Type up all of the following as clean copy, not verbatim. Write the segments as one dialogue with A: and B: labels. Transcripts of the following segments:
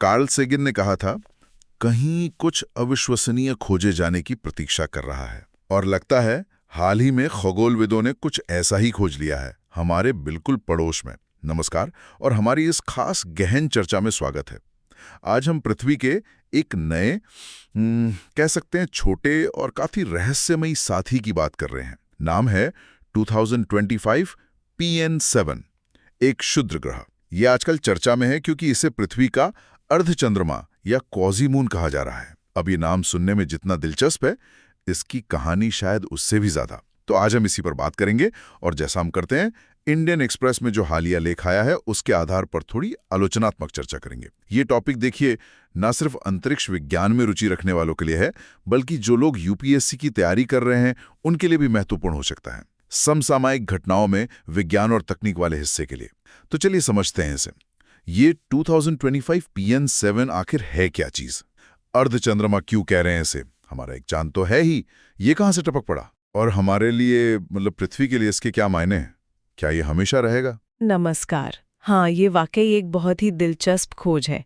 A: Carl Sagan ने कहा था, कहीं कुछ अविश्वसनीय खोजे जाने की प्रतीक्षा कर रहा है। और लगता है हाल ही में खगोलविदों ने कुछ ऐसा ही खोज लिया है, हमारे बिल्कुल पड़ोस में। नमस्कार और हमारी इस खास गहन चर्चा में स्वागत है। आज हम पृथ्वी के एक नए कह सकते हैं छोटे और काफी रहस्यमयी साथी की बात कर रहे हैं। नाम है 2025 PN7, एक क्षुद्र ग्रह। यह आजकल चर्चा में है क्योंकि इसे पृथ्वी का अर्धचंद्रमा या क्वाज़ीमून कहा जा रहा है। अब ये नाम सुनने में जितना दिलचस्प है, इसकी कहानी शायद उससे भी ज्यादा। तो आज हम इसी पर बात करेंगे और जैसा हम करते हैं, इंडियन एक्सप्रेस में जो हालिया लेख आया है उसके आधार पर थोड़ी आलोचनात्मक चर्चा करेंगे। ये टॉपिक देखिए न सिर्फ अंतरिक्ष विज्ञान में रुचि रखने वालों के लिए है, बल्कि जो लोग यूपीएससी की तैयारी कर रहे हैं उनके लिए भी महत्वपूर्ण हो सकता है, समसामयिक घटनाओं में विज्ञान और तकनीक वाले हिस्से के लिए। तो चलिए समझते हैं इसे। ये 2025 PN7 आखिर है क्या चीज? अर्धचंद्रमा क्यों कह रहे हैं इसे? हमारा एक चांद तो है ही, ये कहां से टपक पड़ा? और हमारे लिए मतलब पृथ्वी के लिए इसके क्या मायने हैं? क्या ये हमेशा रहेगा?
B: नमस्कार। हाँ, ये वाकई एक बहुत ही दिलचस्प खोज है।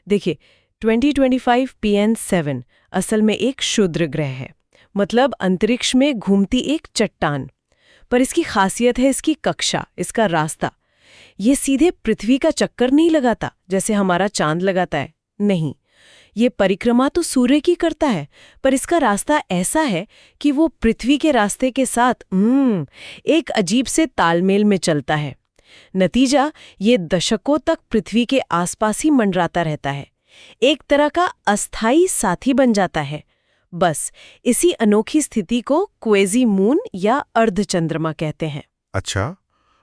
B: देखिए, 2025 PN7 असल में एक क्षुद्र ग्रह है, मतलब अंतरिक्ष में घूमती एक चट्टान। पर इसकी खासियत है इसकी कक्षा, इसका रास्ता। ये सीधे पृथ्वी का चक्कर नहीं लगाता जैसे हमारा चांद लगाता है, नहीं। ये परिक्रमा तो सूर्य की करता है, पर इसका रास्ता ऐसा है कि वो पृथ्वी के रास्ते के साथ एक अजीब से तालमेल में चलता है। नतीजा, ये दशकों तक पृथ्वी के आसपास ही मंडराता रहता है, एक तरह का अस्थायी साथी बन जाता है। बस इसी अनोखी स्थिति को क्वेज़ीमून या अर्धचंद्रमा कहते हैं।
C: अच्छा,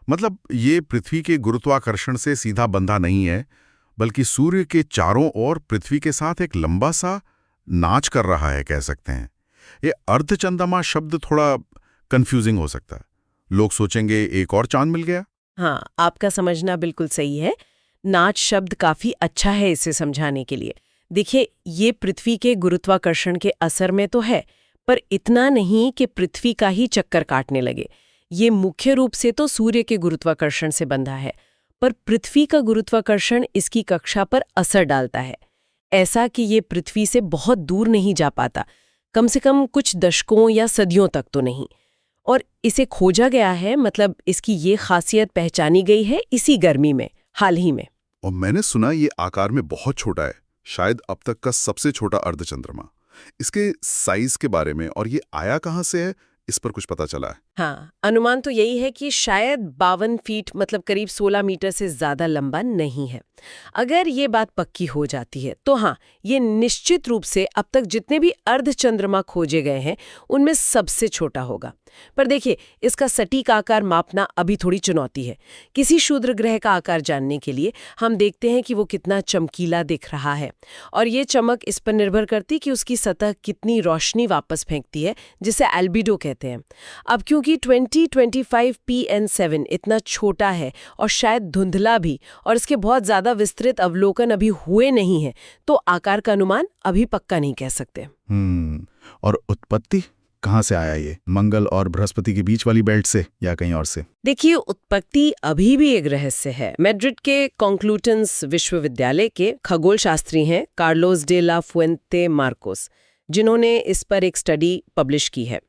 C: मतलब ये पृथ्वी के गुरुत्वाकर्षण से सीधा बंधा नहीं है, बल्कि सूर्य के चारों ओर पृथ्वी के साथ एक लंबा सा नाच कर रहा है, कह सकते हैं। ये अर्धचंद्रमा शब्द थोड़ा कंफ्यूजिंग हो सकता है। लोग सोचेंगे एक और चांद मिल गया।
B: हाँ, आपका समझना बिल्कुल सही है। नाच शब्द काफी अच्छा है इसे समझाने के लिए। देखिए, ये पृथ्वी के गुरुत्वाकर्षण के असर में तो है, पर इतना नहीं कि पृथ्वी का ही चक्कर काटने लगे। ये मुख्य रूप से तो सूर्य के गुरुत्वाकर्षण से बंधा है, पर पृथ्वी का गुरुत्वाकर्षण इसकी कक्षा पर असर डालता है, ऐसा कि ये पृथ्वी से बहुत दूर नहीं जा पाता, कम से कम कुछ दशकों या सदियों तक तो नहीं। और इसे खोजा गया है, मतलब इसकी ये खासियत पहचानी गई है इसी गर्मी में, हाल ही में।
C: और मैंने सुना ये आकार में बहुत छोटा है, शायद अब तक का सबसे छोटा अर्धचंद्रमा। इसके साइज के बारे में और ये आया कहाँ से है, इस पर कुछ पता चला है?
B: हाँ, अनुमान तो यही है कि शायद 52 फीट, मतलब करीब 16 मीटर से ज्यादा लंबा नहीं है। अगर ये बात पक्की हो जाती है तो हाँ, ये निश्चित रूप से अब तक जितने भी अर्धचंद्रमा खोजे गए हैं उनमें सबसे छोटा होगा। पर देखिए, इसका सटीक आकार मापना अभी थोड़ी चुनौती है। किसी क्षुद्र ग्रह का आकार जानने के लिए हम देखते हैं कि वो कितना चमकीला दिख रहा है, और ये चमक इस पर निर्भर करती कि उसकी सतह कितनी रोशनी वापस फेंकती है, जिसे एल्बिडो कहते हैं। अब क्योंकि 2025 PN7 इतना छोटा है और शायद धुंधला भी, और इसके बहुत ज्यादा विस्तृत अवलोकन अभी हुए नहीं है, तो आकार का अनुमान अभी पक्का नहीं कह सकते।
C: और उत्पत्ति कहाँ से आया? ये मंगल और बृहस्पति के बीच वाली बेल्ट से या कहीं और से?
B: देखिए, उत्पत्ति अभी भी एक रहस्य है। मैड्रिड के कॉन्क्लूटेंस विश्वविद्यालय के खगोल शास्त्री हैं Carlos de la Fuente Marcos, जिन्होंने इस पर एक स्टडी पब्लिश की है।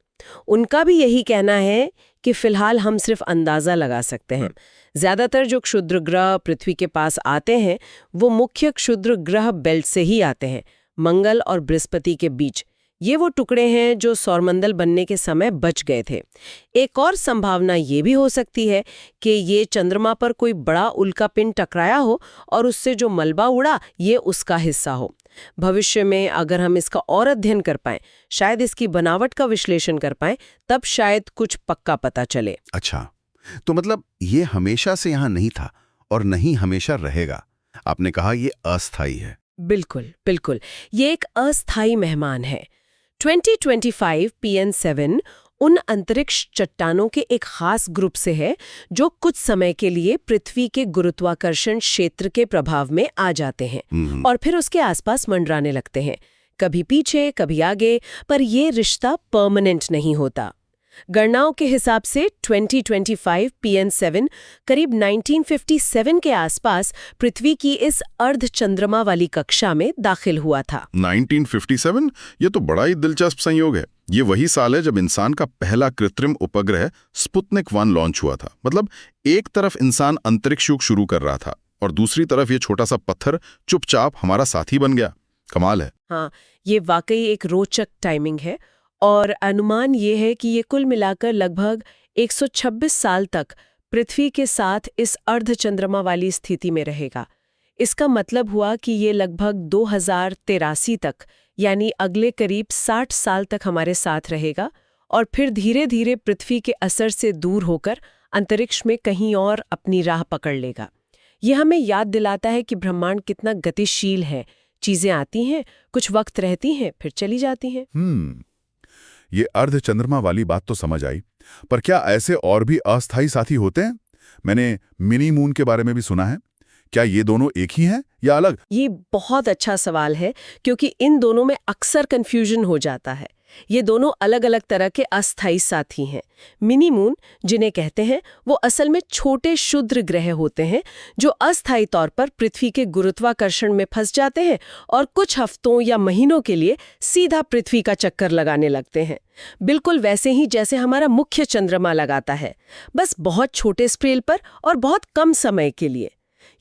B: उनका भी यही कहना है कि फिलहाल हम सिर्फ अंदाजा लगा सकते हैं। ज्यादातर जो क्षुद्र ग्रह पृथ्वी के पास आते हैं वो मुख्य क्षुद्र ग्रह बेल्ट से ही आते हैं, मंगल और बृहस्पति के बीच। ये वो टुकड़े हैं जो सौरमंडल बनने के समय बच गए थे। एक और संभावना ये भी हो सकती है कि ये चंद्रमा पर कोई बड़ा उल्कापिंड टकराया हो और उससे जो मलबा उड़ा ये उसका हिस्सा हो। भविष्य में अगर हम इसका और अध्ययन कर पाएं, शायद इसकी बनावट का विश्लेषण कर पाएं, तब शायद कुछ पक्का पता चले।
C: अच्छा, तो मतलब ये हमेशा से यहाँ नहीं था और नहीं हमेशा रहेगा। आपने कहा ये अस्थायी है।
B: बिल्कुल बिल्कुल, ये एक अस्थायी मेहमान है। 2025 PN7 उन अंतरिक्ष चट्टानों के एक खास ग्रुप से है जो कुछ समय के लिए पृथ्वी के गुरुत्वाकर्षण क्षेत्र के प्रभाव में आ जाते हैं और फिर उसके आसपास मंडराने लगते हैं, कभी पीछे कभी आगे, पर ये रिश्ता परमानेंट नहीं होता। गणनाओं के हिसाब से 2025 PN7 करीब 1957 के आसपास पृथ्वी की इस अर्ध चंद्रमा वाली कक्षा में दाखिल हुआ था।
C: 1957? ये तो बड़ा ही दिलचस्प संयोग है। ये वही साल है जब इंसान का पहला कृत्रिम उपग्रह स्पुतनिक 1 लॉन्च हुआ था। मतलब एक तरफ इंसान अंतरिक्ष युग शुरू कर रहा था और दूसरी तरफ ये छोटा सा पत्थर चुपचाप हमारा साथी बन गया। कमाल है।
B: हाँ, ये वाकई एक रोचक टाइमिंग है और अनुमान ये है कि ये कुल मिलाकर लगभग 126 साल तक पृथ्वी के साथ इस अर्धचंद्रमा वाली स्थिति में रहेगा। इसका मतलब हुआ कि ये लगभग 2083 तक, यानी अगले करीब 60 साल तक हमारे साथ रहेगा और फिर धीरे धीरे पृथ्वी के असर से दूर होकर अंतरिक्ष में कहीं और अपनी राह पकड़ लेगा। ये हमें याद दिलाता है कि ब्रह्मांड कितना गतिशील है। चीजें आती हैं, कुछ वक्त रहती हैं, फिर चली जाती हैं।
C: ये अर्धचंद्रमा वाली बात तो समझ आई, पर क्या ऐसे और भी अस्थायी साथी होते हैं? मैंने मिनी मून के बारे में भी सुना है। क्या ये दोनों एक ही हैं या अलग?
B: ये बहुत अच्छा सवाल है, क्योंकि इन दोनों में अक्सर कंफ्यूजन हो जाता है। ये दोनों अलग अलग तरह के अस्थायी साथी हैं। मिनी मून जिन्हें कहते हैं, वो असल में छोटे क्षुद्र ग्रह होते हैं जो अस्थायी तौर पर पृथ्वी के गुरुत्वाकर्षण में फंस जाते हैं और कुछ हफ्तों या महीनों के लिए सीधा पृथ्वी का चक्कर लगाने लगते हैं। बिल्कुल वैसे ही जैसे हमारा मुख्य चंद्रमा लगाता है, बस बहुत छोटे स्केल पर और बहुत कम समय के लिए।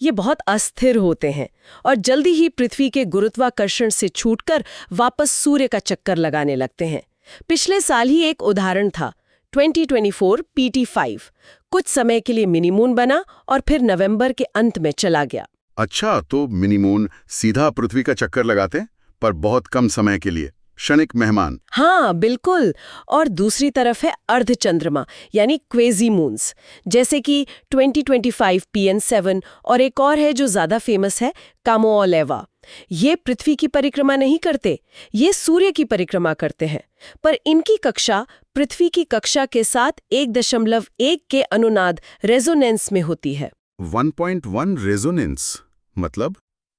B: ये बहुत अस्थिर होते हैं और जल्दी ही पृथ्वी के गुरुत्वाकर्षण से छूटकर वापस सूर्य का चक्कर लगाने लगते हैं। पिछले साल ही एक उदाहरण था, 2024 PT5 कुछ समय के लिए मिनी मून बना और फिर नवंबर के अंत में चला गया।
C: अच्छा, तो मिनी मून सीधा पृथ्वी का चक्कर लगाते हैं, पर बहुत कम समय के लिए, क्षणिक मेहमान।
B: हाँ बिल्कुल। और दूसरी तरफ है अर्धचंद्रमा यानी क्वेजी मून्स, जैसे कि 2025 PN7 और एक और है जो ज्यादा फेमस है, कामोलेवा। ये पृथ्वी की परिक्रमा नहीं करते, ये सूर्य की परिक्रमा करते हैं, पर इनकी कक्षा पृथ्वी की कक्षा के साथ 1.1 के अनुनाद रेजोनेंस में होती है।
C: 1.1 रेजोनेंस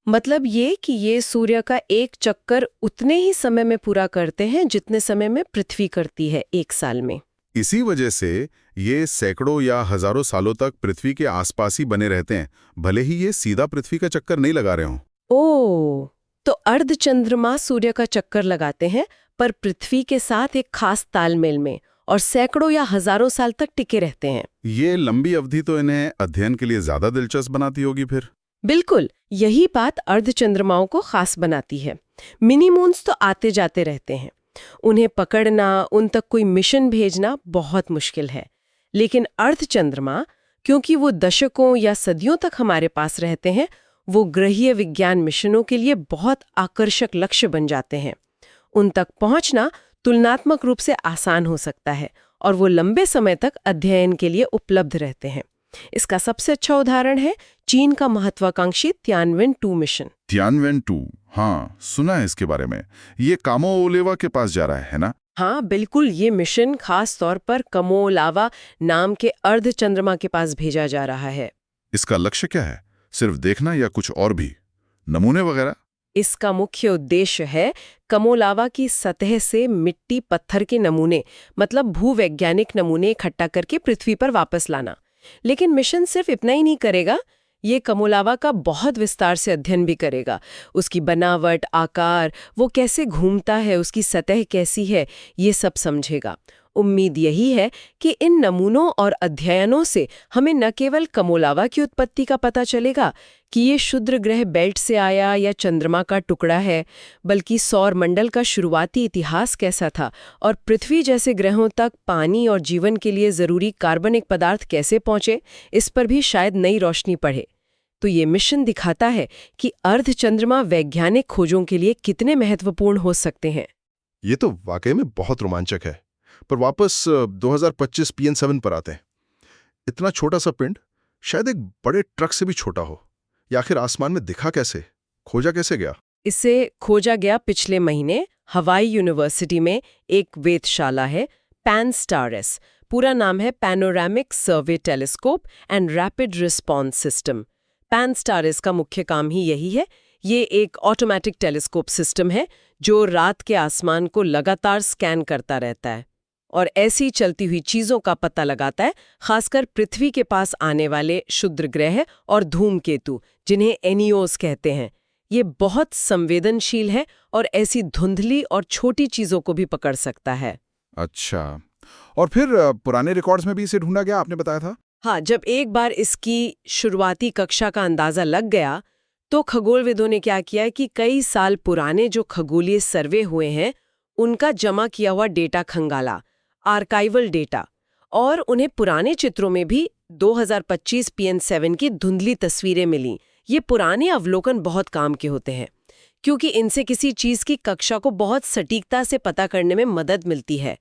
C: मतलब
B: ये कि ये सूर्य का एक चक्कर उतने ही समय में पूरा करते हैं जितने समय में पृथ्वी करती है एक साल में।
C: इसी वजह से ये सैकड़ों या हजारों सालों तक पृथ्वी के आसपास ही बने रहते हैं, भले ही ये सीधा पृथ्वी का चक्कर नहीं लगा रहे हों।
B: ओह, तो अर्धचंद्रमा सूर्य का चक्कर लगाते हैं पर पृथ्वी के साथ एक खास तालमेल में और सैकड़ों या हजारों साल तक टिके रहते हैं।
C: ये लंबी अवधि तो इन्हें अध्ययन के लिए ज्यादा दिलचस्प बनाती होगी फिर।
B: बिल्कुल, यही बात अर्धचंद्रमाओं को खास बनाती है। मिनी मून्स तो आते जाते रहते हैं, उन्हें पकड़ना, उन तक कोई मिशन भेजना बहुत मुश्किल है। लेकिन अर्धचंद्रमा, क्योंकि वो दशकों या सदियों तक हमारे पास रहते हैं, वो ग्रहीय विज्ञान मिशनों के लिए बहुत आकर्षक लक्ष्य बन जाते हैं। उन तक पहुंचना तुलनात्मक रूप से आसान हो सकता है और वो लंबे समय तक अध्ययन के लिए उपलब्ध रहते हैं। इसका सबसे अच्छा उदाहरण है चीन का महत्वाकांक्षी तियानवेन-2 मिशन।
C: तियानवेन-2, हाँ सुना है इसके बारे में। ये कामोलेवा के पास जा रहा है ना?
B: हाँ बिल्कुल, ये मिशन खास तौर पर कामोलावा नाम के अर्धचंद्रमा के पास भेजा जा रहा है।
C: इसका लक्ष्य क्या है? सिर्फ देखना या कुछ और भी? नमूने वगैरह?
B: इसका मुख्य उद्देश्य है कामोलावा की सतह से मिट्टी पत्थर के नमूने, मतलब भूवैज्ञानिक नमूने इकट्ठा करके पृथ्वी पर वापस लाना। लेकिन मिशन सिर्फ इतना ही नहीं करेगा, ये कामोलावा का बहुत विस्तार से अध्ययन भी करेगा। उसकी बनावट, आकार, वो कैसे घूमता है, उसकी सतह कैसी है, ये सब समझेगा। उम्मीद यही है कि इन नमूनों और अध्ययनों से हमें न केवल कामोलावा की उत्पत्ति का पता चलेगा कि ये क्षुद्र ग्रह बेल्ट से आया या चंद्रमा का टुकड़ा है, बल्कि सौर मंडल का शुरुआती इतिहास कैसा था और पृथ्वी जैसे ग्रहों तक पानी और जीवन के लिए जरूरी कार्बनिक पदार्थ कैसे पहुंचे, इस पर भी शायद नई रोशनी पड़े। तो ये मिशन दिखाता है कि अर्धचंद्रमा वैज्ञानिक खोजों के लिए कितने महत्वपूर्ण हो सकते हैं।
D: ये तो वाकई में बहुत रोमांचक है। पर वापस 2025 PN7 पर आते हैं। इतना छोटा सा पिंड शायद एक बड़े ट्रक से भी छोटा हो। या आखिर आसमान में दिखा कैसे, खोजा कैसे गया?
B: इसे खोजा गया पिछले महीने हवाई यूनिवर्सिटी में एक वेधशाला है, PAN-STARRS। पूरा नाम है panoramic survey telescope and rapid response system. PAN-STARRS का मुख्य काम ही यही है। ये एक ऑटोमेटिक टेलीस्कोप सिस्टम है जो रात के आसमान को लगातार स्कैन करता रहता है और ऐसी चलती हुई चीजों का पता लगाता है, खासकर पृथ्वी के पास आने वाले क्षुद्र ग्रह और धूमकेतु, जिन्हें एनियोस कहते हैं। ये बहुत संवेदनशील है और ऐसी धुंधली और छोटी चीजों को भी पकड़ सकता है।
C: अच्छा, और फिर पुराने रिकॉर्ड्स में भी इसे ढूंढा गया, आपने बताया था?
B: हाँ, जब एक बार इसकी शुरुआती कक्षा का अंदाजा लग गया तो खगोलविदों ने क्या किया कि कई साल पुराने जो खगोलीय सर्वे हुए हैं उनका जमा किया हुआ डेटा खंगाला, आर्काइवल डेटा, और उन्हें पुराने चित्रों में भी 2025 PN7 की धुंधली तस्वीरें मिली। ये पुराने अवलोकन बहुत काम के होते हैं क्योंकि इनसे किसी चीज की कक्षा को बहुत सटीकता से पता करने में मदद मिलती है।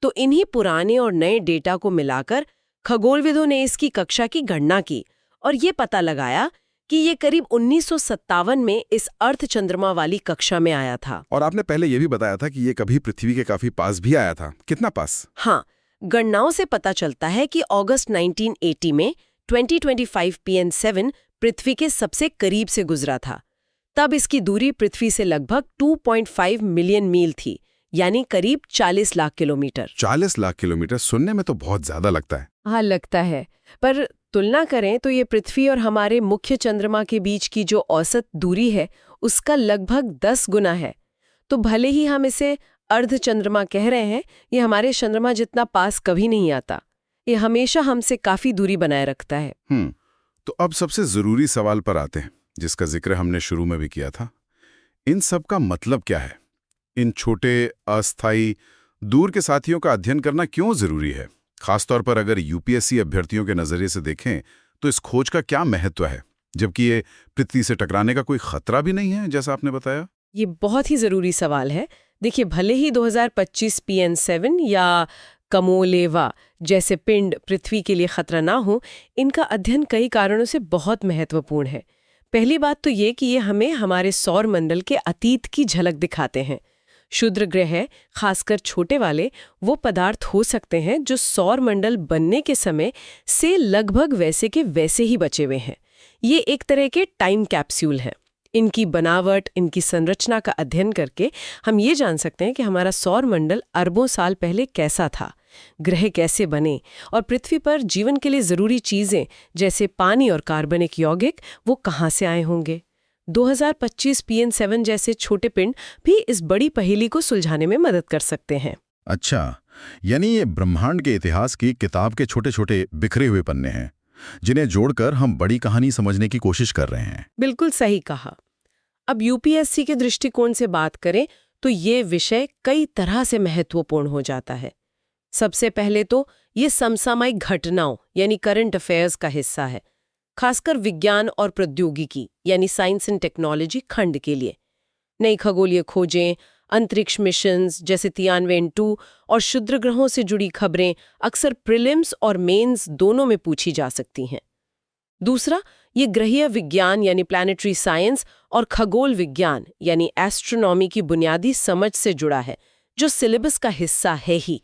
B: तो इन्हीं पुराने और नए डेटा को मिलाकर खगोलविदों ने इसकी कक्षा की गणना की और ये पता लगाया कि ये करीब 1957 में इस अर्धचंद्रमा वाली कक्षा में आया था।
C: और आपने पहले ये भी बताया था कि ये कभी पृथ्वी के काफी पास भी आया था। कितना पास?
B: हाँ, गणनाओं से पता चलता है कि अगस्त 1980 में 2025 PN7 पृथ्वी के सबसे करीब से गुजरा था। तब इसकी दूरी पृथ्वी से लगभग 2.5 मिलियन मील थी, यानी करीब 40 लाख किलोमीटर।
C: 40 लाख किलोमीटर सुनने में तो बहुत ज्यादा लगता है।
B: हाँ, लगता है, पर तुलना करें तो ये पृथ्वी और हमारे मुख्य चंद्रमा के बीच की जो औसत दूरी है उसका लगभग 10 गुना है। तो भले ही हम इसे अर्धचंद्रमा कह रहे हैं, ये हमारे चंद्रमा जितना पास कभी नहीं आता। ये हमेशा हमसे काफी दूरी बनाए रखता है।
C: तो अब सबसे जरूरी सवाल पर आते हैं, जिसका जिक्र हमने शुरू में भी किया था। इन सब का मतलब क्या है? इन छोटे अस्थायी दूर के साथियों का अध्ययन करना क्यों जरूरी है? खासतौर पर अगर यूपीएससी अभ्यर्थियों के नजरिए से देखें तो इस खोज का क्या महत्व है, जबकि ये पृथ्वी से टकराने का कोई खतरा भी नहीं है, जैसा आपने बताया?
B: ये बहुत ही जरूरी सवाल है। देखिए, भले ही 2025 PN7 या कमोलेवा जैसे पिंड पृथ्वी के लिए खतरा ना हो, इनका अध्ययन कई कारणों से बहुत महत्वपूर्ण है। पहली बात तो ये कि ये हमें हमारे सौर मंडल के अतीत की झलक दिखाते हैं। क्षुद्र ग्रह, खासकर छोटे वाले, वो पदार्थ हो सकते हैं जो सौर मंडल बनने के समय से लगभग वैसे के वैसे ही बचे हुए हैं। ये एक तरह के टाइम कैप्सूल हैं। इनकी बनावट, इनकी संरचना का अध्ययन करके हम ये जान सकते हैं कि हमारा सौर मंडल अरबों साल पहले कैसा था, ग्रह कैसे बने, और पृथ्वी पर जीवन के लिए जरूरी चीजें जैसे पानी और कार्बनिक यौगिक वो कहाँ से आए होंगे। 2025 PN7 जैसे छोटे पिंड भी इस बड़ी पहेली को सुलझाने में मदद कर सकते हैं।
C: अच्छा, यानी ये ब्रह्मांड के इतिहास की किताब के छोटे छोटे बिखरे हुए पन्ने हैं, जिन्हें जोड़कर हम बड़ी कहानी समझने की कोशिश कर रहे हैं।
B: बिल्कुल सही कहा। अब यूपीएससी के दृष्टिकोण से बात करें तो ये विषय कई तरह से महत्वपूर्ण हो जाता है। सबसे पहले तो ये समसामयिक घटनाओं यानी करंट अफेयर्स का हिस्सा है, खासकर विज्ञान और प्रौद्योगिकी यानी साइंस एंड टेक्नोलॉजी खंड के लिए। नई खगोलीय खोजें, अंतरिक्ष मिशंस जैसे तियानवेन-2 और क्षुद्र ग्रहों से जुड़ी खबरें अक्सर प्रीलिम्स और मेंस दोनों में पूछी जा सकती हैं। दूसरा, ये ग्रहीय विज्ञान यानी प्लैनेटरी साइंस और खगोल विज्ञान यानी एस्ट्रोनॉमी की बुनियादी समझ से जुड़ा है, जो सिलेबस का हिस्सा है ही।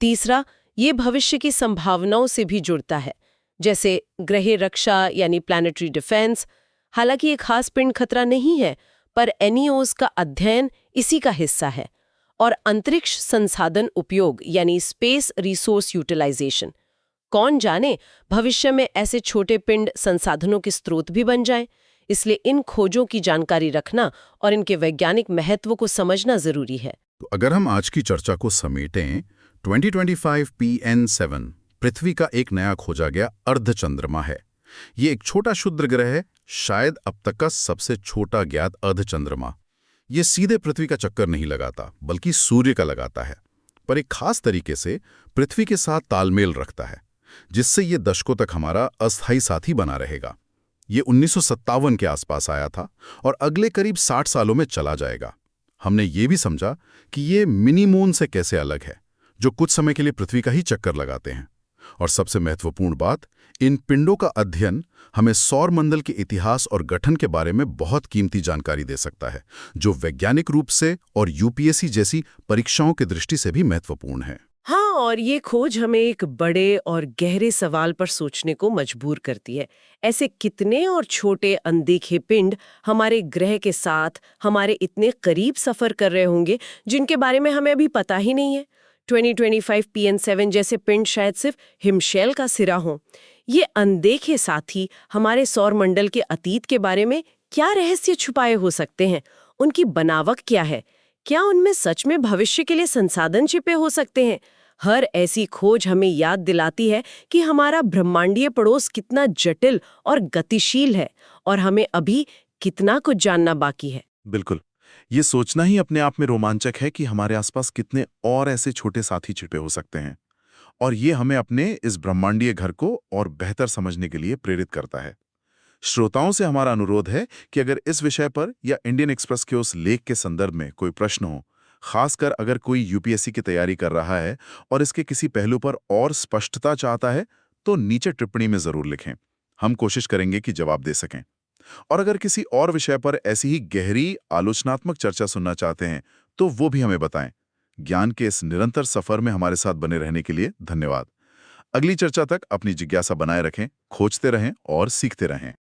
B: तीसरा, ये भविष्य की संभावनाओं से भी जुड़ता है, जैसे ग्रह रक्षा यानी प्लैनेटरी डिफेंस। हालांकि ये खास पिंड खतरा नहीं है, पर एनियोस का अध्ययन इसी का हिस्सा है। और अंतरिक्ष संसाधन उपयोग यानी स्पेस रिसोर्स यूटिलाइजेशन। कौन जाने भविष्य में ऐसे छोटे पिंड संसाधनों के स्रोत भी बन जाएं। इसलिए इन खोजों की जानकारी रखना और इनके वैज्ञानिक महत्व को समझना जरूरी है।
C: तो अगर हम आज की चर्चा को समेटें, 2025 PN7 पृथ्वी का एक नया खोजा गया अर्धचंद्रमा है। ये एक छोटा क्षुद्र ग्रह है, शायद अब तक का सबसे छोटा ज्ञात अर्धचंद्रमा। ये सीधे पृथ्वी का चक्कर नहीं लगाता, बल्कि सूर्य का लगाता है, पर एक खास तरीके से पृथ्वी के साथ तालमेल रखता है, जिससे ये दशकों तक हमारा अस्थायी साथी बना रहेगा। ये 1957 के आसपास आया था और अगले करीब 60 सालों में चला जाएगा। हमने ये भी समझा कि ये मिनी मून से कैसे अलग है, जो कुछ समय के लिए पृथ्वी का ही चक्कर लगाते हैं। और सबसे महत्वपूर्ण बात, इन पिंडों का अध्ययन हमें सौर मंडल के इतिहास और गठन के बारे में बहुत कीमती जानकारी दे सकता है, जो वैज्ञानिक रूप से और यूपीएससी जैसी परीक्षाओं की दृष्टि से भी महत्वपूर्ण है।
B: हाँ, और ये खोज हमें एक बड़े और गहरे सवाल पर सोचने को मजबूर करती है। ऐसे कितने और छोटे अनदेखे पिंड हमारे ग्रह के साथ हमारे इतने करीब सफर कर रहे होंगे, जिनके बारे में हमें अभी पता ही नहीं है। 2025 PN7 जैसे पिंड शायद सिर्फ हिमशैल का सिरा हों। ये अनदेखे साथी हमारे सौर मंडल के अतीत के बारे में क्या रहस्य छुपाए हो सकते हैं? उनकी बनावट क्या है? क्या उनमें सच में भविष्य के लिए संसाधन छिपे हो सकते हैं? हर ऐसी खोज हमें याद दिलाती है कि हमारा ब्रह्मांडीय पड़ोस कितना जटिल और गतिशील है और हमें अभी कितना कुछ जानना बाकी है।
E: बिल्कुल। ये सोचना ही अपने आप में रोमांचक है कि हमारे आसपास कितने और ऐसे छोटे साथी छिपे हो सकते हैं, और ये हमें अपने इस ब्रह्मांडीय घर को और बेहतर समझने के लिए प्रेरित करता है। श्रोताओं से हमारा अनुरोध है कि अगर इस विषय पर या इंडियन एक्सप्रेस के उस लेख के संदर्भ में कोई प्रश्न हो, खासकर अगर कोई यूपीएससी की तैयारी कर रहा है और इसके किसी पहलू पर और स्पष्टता चाहता है, तो नीचे टिप्पणी में जरूर लिखें। हम कोशिश करेंगे कि जवाब दे सकें। और अगर किसी और विषय पर ऐसी ही गहरी आलोचनात्मक चर्चा सुनना चाहते हैं, तो वो भी हमें बताएं। ज्ञान के इस निरंतर सफर में हमारे साथ बने रहने के लिए धन्यवाद। अगली चर्चा तक अपनी जिज्ञासा बनाए रखें, खोजते रहें और सीखते रहें।